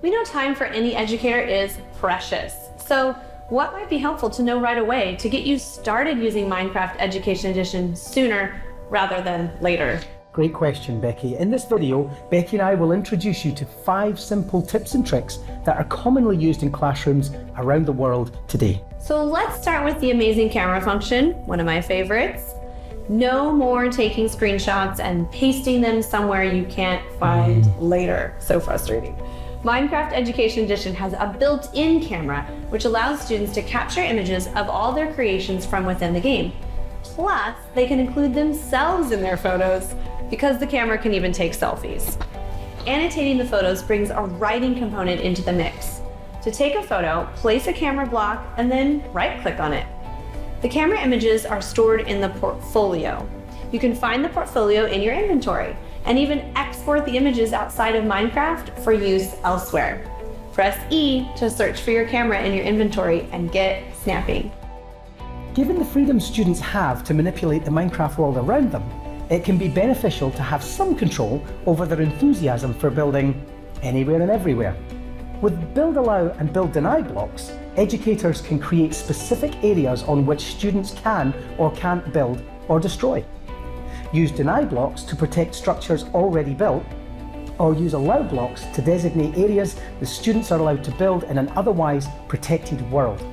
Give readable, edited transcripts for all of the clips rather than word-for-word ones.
We know time for any educator is precious. So what might be helpful to know right away to get you started using Minecraft Education Edition sooner rather than later? Great question, Becky. In this video, Becky and I will introduce you to 5 simple tips and tricks that are commonly used in classrooms around the world today. So let's start with the amazing camera function, one of my favorites. No more taking screenshots and pasting them somewhere you can't find later. So frustrating. Minecraft Education Edition has a built-in camera, which allows students to capture images of all their creations from within the game. Plus, they can include themselves in their photos because the camera can even take selfies. Annotating the photos brings a writing component into the mix. To take a photo, place a camera block and then right-click on it. The camera images are stored in the portfolio. You can find the portfolio in your inventory and even export the images outside of Minecraft for use elsewhere. Press E to search for your camera in your inventory and get snapping. Given the freedom students have to manipulate the Minecraft world around them, it can be beneficial to have some control over their enthusiasm for building anywhere and everywhere. With Build Allow and Build Deny blocks, educators can create specific areas on which students can or can't build or destroy. Use Deny blocks to protect structures already built, or use Allow blocks to designate areas the students are allowed to build in an otherwise protected world.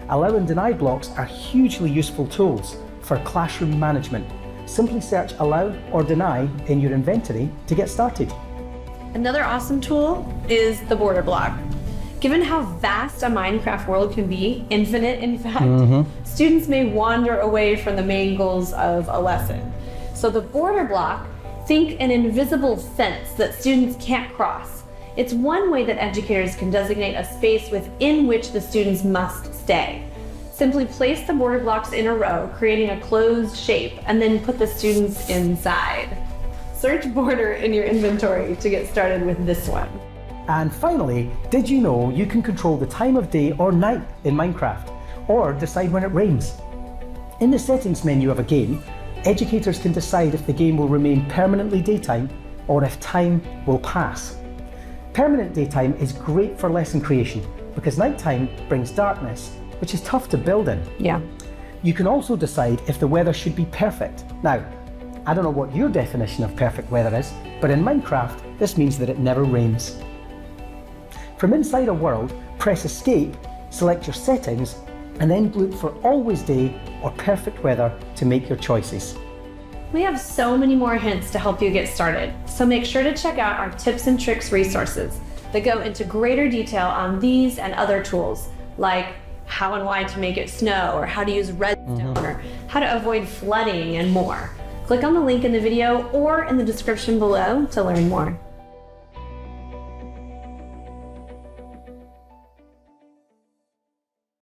Allow and Deny blocks are hugely useful tools for classroom management. Simply search Allow or Deny in your inventory to get started. Another awesome tool is the border block. Given how vast a Minecraft world can be, infinite in fact, students may wander away from the main goals of a lesson. So the border block, think an invisible fence that students can't cross. It's one way that educators can designate a space within which the students must stay. Simply place the border blocks in a row, creating a closed shape, and then put the students inside. Search border in your inventory to get started with this one. And finally, did you know you can control the time of day or night in Minecraft, or decide when it rains? In the settings menu of a game, educators can decide if the game will remain permanently daytime or if time will pass. Permanent daytime is great for lesson creation because nighttime brings darkness, which is tough to build in. Yeah. You can also decide if the weather should be perfect. Now, I don't know what your definition of perfect weather is, but in Minecraft, this means that it never rains. From inside a world, press Escape, select your settings, and then look for Always Day or Perfect Weather to make your choices. We have so many more hints to help you get started, so make sure to check out our tips and tricks resources that go into greater detail on these and other tools, like how and why to make it snow, or how to use redstone, or how to avoid flooding, and more. Click on the link in the video or in the description below to learn more.